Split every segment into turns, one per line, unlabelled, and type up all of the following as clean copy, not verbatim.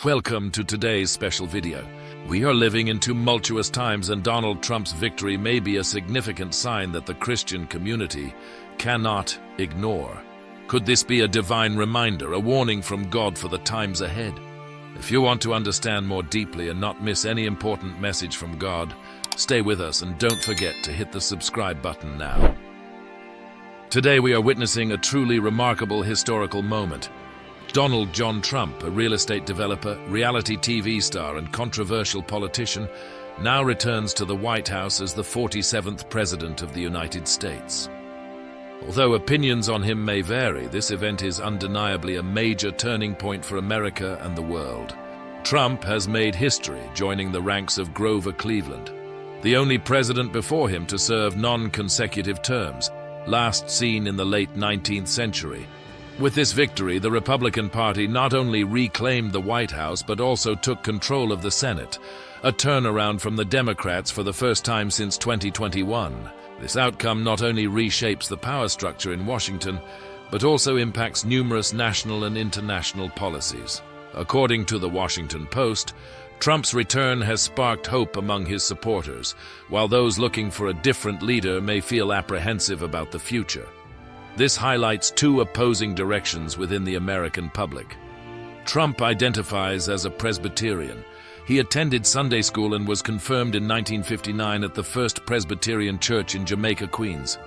Welcome to today's special video. We are living in tumultuous times, and Donald Trump's victory may be a significant sign that the Christian community cannot ignore. Could this be a divine reminder, a warning from God for the times ahead? If you want to understand more deeply and not miss any important message from God, stay with us and don't forget to hit the subscribe button now. Today we are witnessing a truly remarkable historical moment. Donald John Trump, a real estate developer, reality TV star, and controversial politician, now returns to the White House as the 47th President of the United States. Although opinions on him may vary, this event is undeniably a major turning point for America and the world. Trump has made history, joining the ranks of Grover Cleveland, the only president before him to serve non-consecutive terms, last seen in the late 19th century. With this victory, the Republican Party not only reclaimed the White House but also took control of the Senate, a turnaround from the Democrats for the first time since 2021. This outcome not only reshapes the power structure in Washington, but also impacts numerous national and international policies. According to the Washington Post, Trump's return has sparked hope among his supporters, while those looking for a different leader may feel apprehensive about the future. This highlights two opposing directions within the American public. Trump identifies as a Presbyterian. He attended Sunday school and was confirmed in 1959 at the First Presbyterian Church in Jamaica, Queens.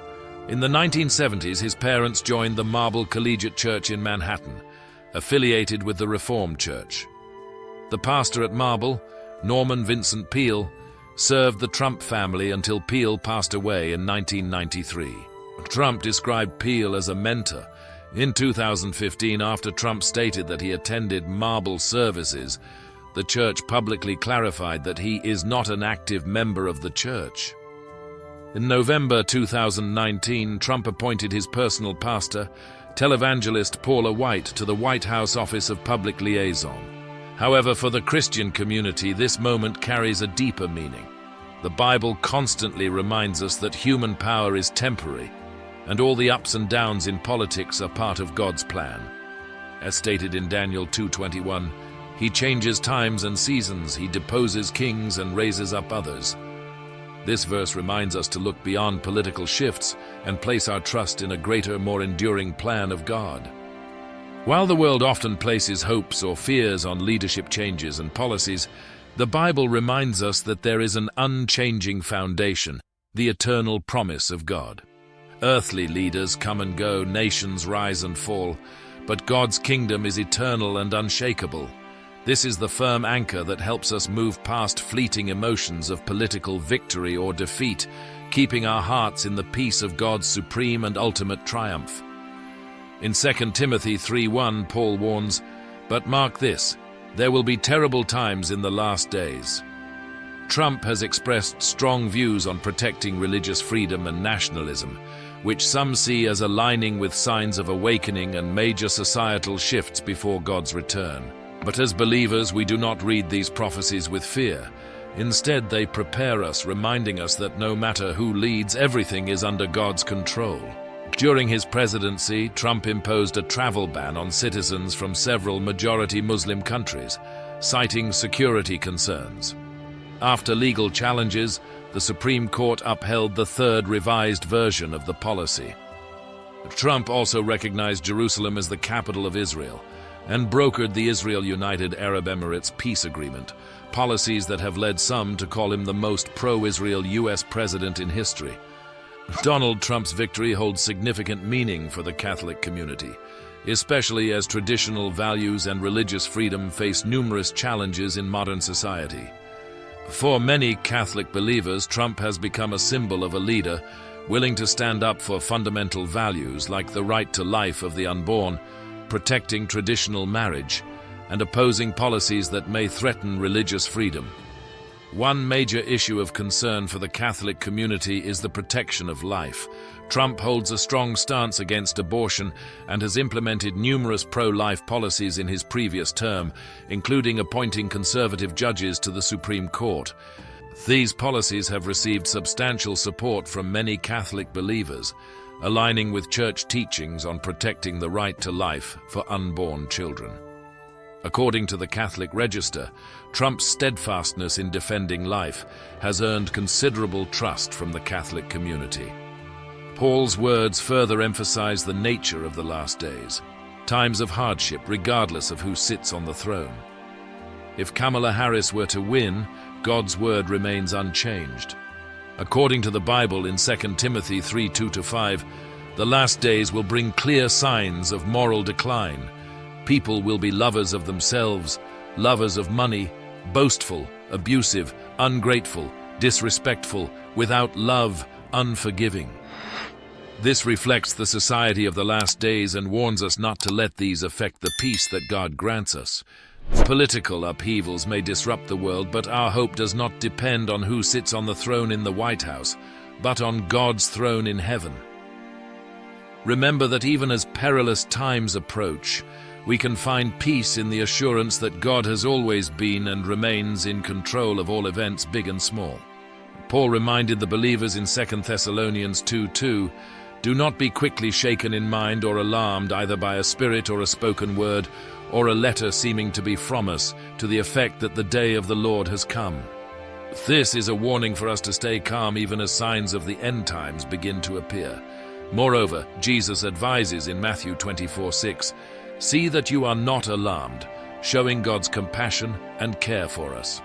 In the 1970s, his parents joined the Marble Collegiate Church in Manhattan, affiliated with the Reformed Church. The pastor at Marble, Norman Vincent Peale, served the Trump family until Peale passed away in 1993. Trump described Peale as a mentor. In 2015, after Trump stated that he attended Marble services, the church publicly clarified that he is not an active member of the church. In November 2019, Trump appointed his personal pastor, televangelist Paula White, to the White House Office of Public Liaison. However, for the Christian community, this moment carries a deeper meaning. The Bible constantly reminds us that human power is temporary, and all the ups and downs in politics are part of God's plan. As stated in Daniel 2:21, He changes times and seasons, He deposes kings and raises up others. This verse reminds us to look beyond political shifts and place our trust in a greater, more enduring plan of God. While the world often places hopes or fears on leadership changes and policies, the Bible reminds us that there is an unchanging foundation, the eternal promise of God. Earthly leaders come and go, nations rise and fall, but God's kingdom is eternal and unshakable. This is the firm anchor that helps us move past fleeting emotions of political victory or defeat, keeping our hearts in the peace of God's supreme and ultimate triumph. In 2 Timothy 3:1, Paul warns, "But mark this, there will be terrible times in the last days." Trump has expressed strong views on protecting religious freedom and nationalism, which some see as aligning with signs of awakening and major societal shifts before God's return. But as believers, we do not read these prophecies with fear. Instead, they prepare us, reminding us that no matter who leads, everything is under God's control. During his presidency, Trump imposed a travel ban on citizens from several majority Muslim countries, citing security concerns. After legal challenges, the Supreme Court upheld the third revised version of the policy. Trump also recognized Jerusalem as the capital of Israel and brokered the Israel-United Arab Emirates peace agreement, policies that have led some to call him the most pro-Israel U.S. president in history. Donald Trump's victory holds significant meaning for the Catholic community, especially as traditional values and religious freedom face numerous challenges in modern society. For many Catholic believers, Trump has become a symbol of a leader willing to stand up for fundamental values like the right to life of the unborn, protecting traditional marriage, and opposing policies that may threaten religious freedom. One major issue of concern for the Catholic community is the protection of life. Trump holds a strong stance against abortion and has implemented numerous pro-life policies in his previous term, including appointing conservative judges to the Supreme Court. These policies have received substantial support from many Catholic believers, aligning with church teachings on protecting the right to life for unborn children. According to the Catholic Register, Trump's steadfastness in defending life has earned considerable trust from the Catholic community. Paul's words further emphasize the nature of the last days, times of hardship regardless of who sits on the throne. If Kamala Harris were to win, God's word remains unchanged. According to the Bible in 2 Timothy 3:2-5, the last days will bring clear signs of moral decline. People will be lovers of themselves, lovers of money, boastful, abusive, ungrateful, disrespectful, without love, unforgiving. This reflects the society of the last days and warns us not to let these affect the peace that God grants us. Political upheavals may disrupt the world, but our hope does not depend on who sits on the throne in the White House, but on God's throne in heaven. Remember that even as perilous times approach, we can find peace in the assurance that God has always been and remains in control of all events, big and small. Paul reminded the believers in 2 Thessalonians 2:2, "Do not be quickly shaken in mind or alarmed either by a spirit or a spoken word or a letter seeming to be from us, to the effect that the day of the Lord has come." This is a warning for us to stay calm even as signs of the end times begin to appear. Moreover, Jesus advises in Matthew 24:6, "See that you are not alarmed," showing God's compassion and care for us.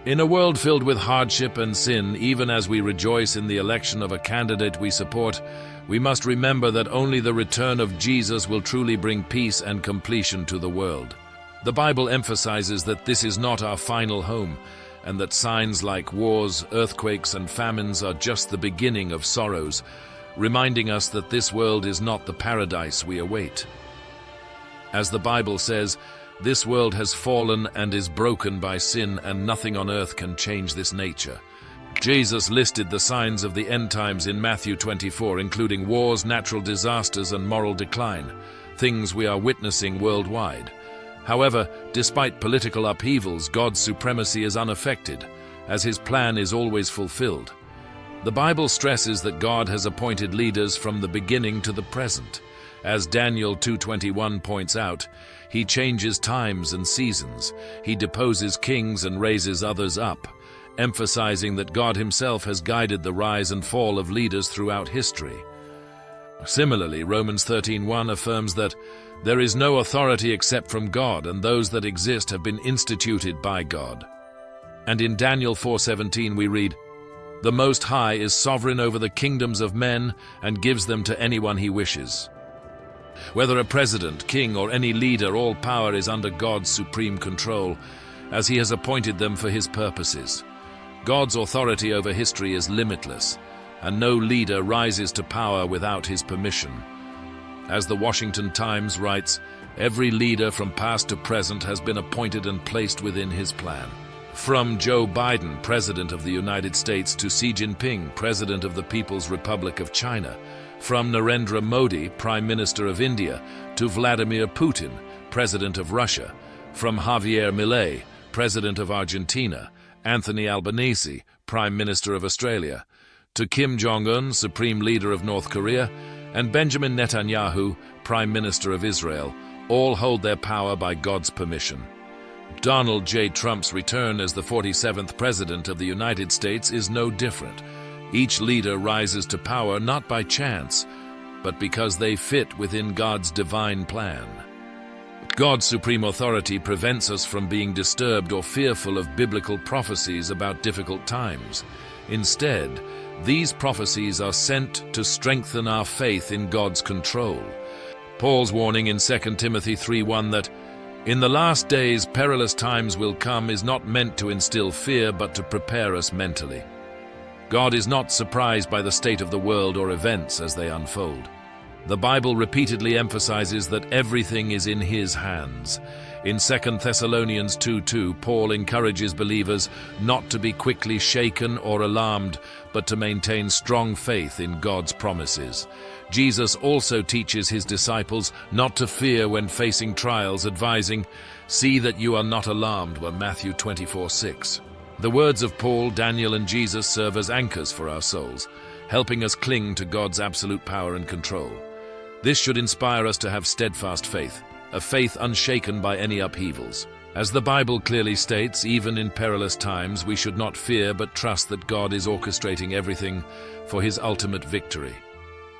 In a world filled with hardship and sin, even as we rejoice in the election of a candidate we support, we must remember that only the return of Jesus will truly bring peace and completion to the world. The Bible emphasizes that this is not our final home, and that signs like wars, earthquakes, and famines are just the beginning of sorrows, reminding us that this world is not the paradise we await. As the Bible says, this world has fallen and is broken by sin, and nothing on earth can change this nature. Jesus listed the signs of the end times in Matthew 24, including wars, natural disasters, and moral decline, things we are witnessing worldwide. However, despite political upheavals, God's supremacy is unaffected, as his plan is always fulfilled. The Bible stresses that God has appointed leaders from the beginning to the present. As Daniel 2:21 points out, he changes times and seasons. He deposes kings and raises others up, emphasizing that God himself has guided the rise and fall of leaders throughout history. Similarly, Romans 13:1 affirms that there is no authority except from God, and those that exist have been instituted by God. And in Daniel 4:17 we read, "The Most High is sovereign over the kingdoms of men and gives them to anyone he wishes." Whether a president, king, or any leader, all power is under God's supreme control, as he has appointed them for his purposes. God's authority over history is limitless, and no leader rises to power without his permission. As the Washington Times writes, every leader from past to present has been appointed and placed within his plan. From Joe Biden, President of the United States, to Xi Jinping, President of the People's Republic of China, from Narendra Modi, Prime Minister of India, to Vladimir Putin, President of Russia, from Javier Milei, President of Argentina, Anthony Albanese, Prime Minister of Australia, to Kim Jong-un, Supreme Leader of North Korea, and Benjamin Netanyahu, Prime Minister of Israel, all hold their power by God's permission. Donald J. Trump's return as the 47th President of the United States is no different. Each leader rises to power not by chance, but because they fit within God's divine plan. God's supreme authority prevents us from being disturbed or fearful of biblical prophecies about difficult times. Instead, these prophecies are sent to strengthen our faith in God's control. Paul's warning in 2 Timothy 3:1 that, "In the last days perilous times will come," is not meant to instill fear, but to prepare us mentally. God is not surprised by the state of the world or events as they unfold. The Bible repeatedly emphasizes that everything is in his hands. In 2 Thessalonians 2:2, Paul encourages believers not to be quickly shaken or alarmed, but to maintain strong faith in God's promises. Jesus also teaches his disciples not to fear when facing trials, advising, "See that you are not alarmed," were Matthew 24:6. The words of Paul, Daniel, and Jesus serve as anchors for our souls, helping us cling to God's absolute power and control. This should inspire us to have steadfast faith, a faith unshaken by any upheavals. As the Bible clearly states, even in perilous times, we should not fear but trust that God is orchestrating everything for his ultimate victory.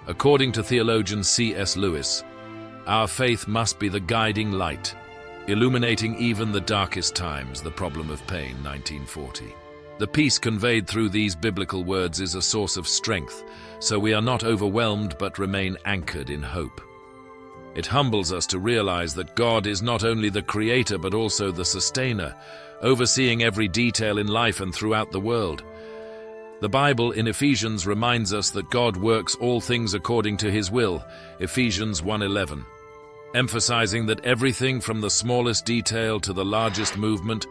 According to theologian C.S. Lewis, our faith must be the guiding light, illuminating even the darkest times. The Problem of Pain, 1940. The peace conveyed through these biblical words is a source of strength, so we are not overwhelmed but remain anchored in hope. It humbles us to realize that God is not only the creator but also the sustainer, overseeing every detail in life and throughout the world. The Bible in Ephesians reminds us that God works all things according to his will, Ephesians 1:11, emphasizing that everything from the smallest detail to the largest movement,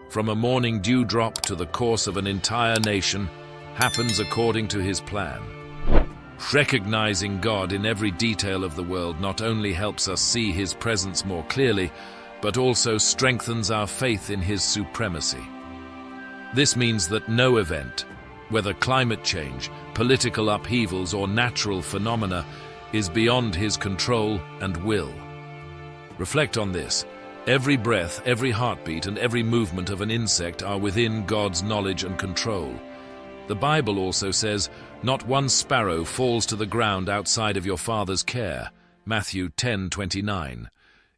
from a morning dewdrop to the course of an entire nation, happens according to his plan. Recognizing God in every detail of the world not only helps us see his presence more clearly, but also strengthens our faith in his supremacy. This means that no event, whether climate change, political upheavals, or natural phenomena, is beyond his control and will. Reflect on this. Every breath, every heartbeat, and every movement of an insect are within God's knowledge and control. The Bible also says, "Not one sparrow falls to the ground outside of your Father's care," Matthew 10:29,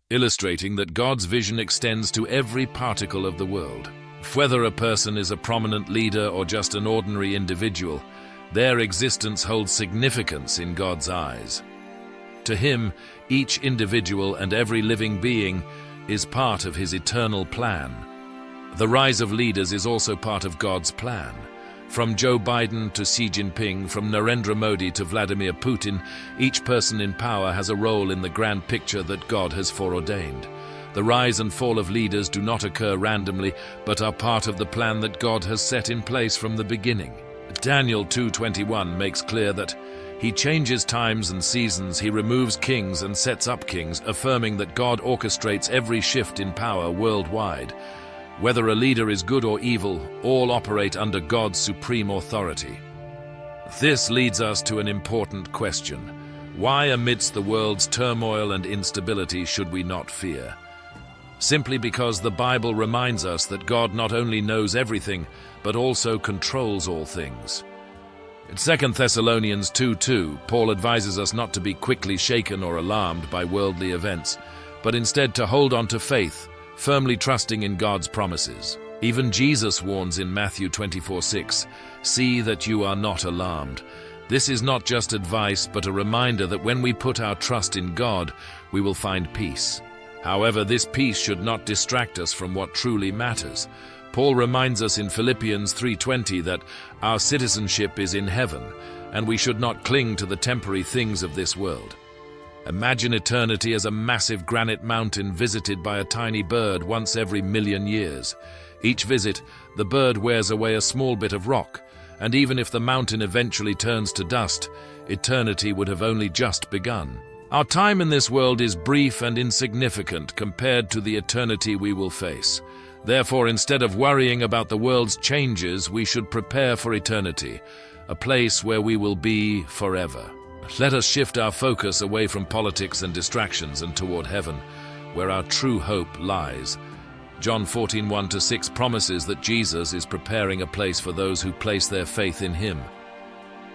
illustrating that God's vision extends to every particle of the world. Whether a person is a prominent leader or just an ordinary individual, their existence holds significance in God's eyes. To him, each individual and every living being is part of his eternal plan. The rise of leaders is also part of God's plan. From Joe Biden to Xi Jinping, from Narendra Modi to Vladimir Putin, each person in power has a role in the grand picture that God has foreordained. The rise and fall of leaders do not occur randomly, but are part of the plan that God has set in place from the beginning. Daniel 2:21 makes clear that he changes times and seasons, he removes kings and sets up kings, affirming that God orchestrates every shift in power worldwide. Whether a leader is good or evil, all operate under God's supreme authority. This leads us to an important question. Why, amidst the world's turmoil and instability, should we not fear? Simply because the Bible reminds us that God not only knows everything, but also controls all things. In 2 Thessalonians 2:2, Paul advises us not to be quickly shaken or alarmed by worldly events, but instead to hold on to faith, firmly trusting in God's promises. Even Jesus warns in Matthew 24:6, "See that you are not alarmed." This is not just advice, but a reminder that when we put our trust in God, we will find peace. However, this peace should not distract us from what truly matters. Paul reminds us in Philippians 3:20 that our citizenship is in heaven, and we should not cling to the temporary things of this world. Imagine eternity as a massive granite mountain visited by a tiny bird once every million years. Each visit, the bird wears away a small bit of rock, and even if the mountain eventually turns to dust, eternity would have only just begun. Our time in this world is brief and insignificant compared to the eternity we will face. Therefore, instead of worrying about the world's changes, we should prepare for eternity, a place where we will be forever. Let us shift our focus away from politics and distractions and toward heaven, where our true hope lies. John 14:1-6 promises that Jesus is preparing a place for those who place their faith in him.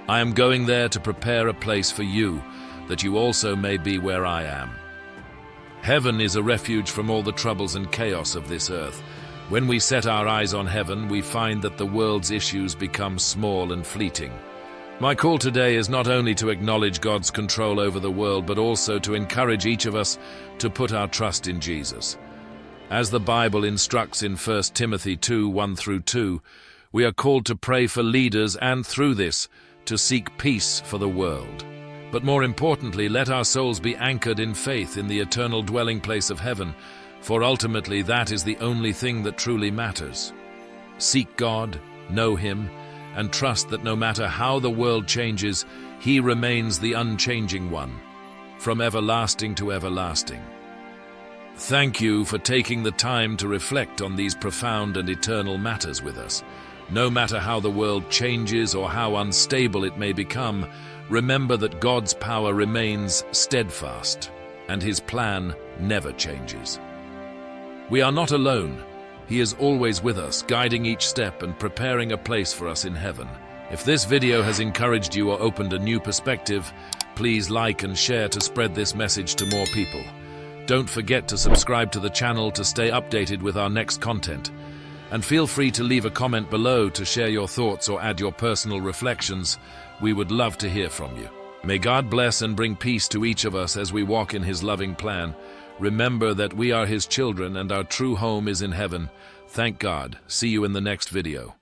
"I am going there to prepare a place for you, that you also may be where I am." Heaven is a refuge from all the troubles and chaos of this earth. When we set our eyes on heaven, we find that the world's issues become small and fleeting. My call today is not only to acknowledge God's control over the world, but also to encourage each of us to put our trust in Jesus. As the Bible instructs in 1 Timothy 2:1-2, we are called to pray for leaders and, through this, to seek peace for the world. But more importantly, let our souls be anchored in faith in the eternal dwelling place of heaven, for ultimately that is the only thing that truly matters. Seek God, know him, and trust that no matter how the world changes, he remains the unchanging one, from everlasting to everlasting. Thank you for taking the time to reflect on these profound and eternal matters with us. No matter how the world changes or how unstable it may become, remember that God's power remains steadfast, and his plan never changes. We are not alone. He is always with us, guiding each step and preparing a place for us in heaven. If this video has encouraged you or opened a new perspective, please like and share to spread this message to more people. Don't forget to subscribe to the channel to stay updated with our next content. And feel free to leave a comment below to share your thoughts or add your personal reflections. We would love to hear from you. May God bless and bring peace to each of us as we walk in His loving plan. Remember that we are His children and our true home is in heaven. Thank God. See you in the next video.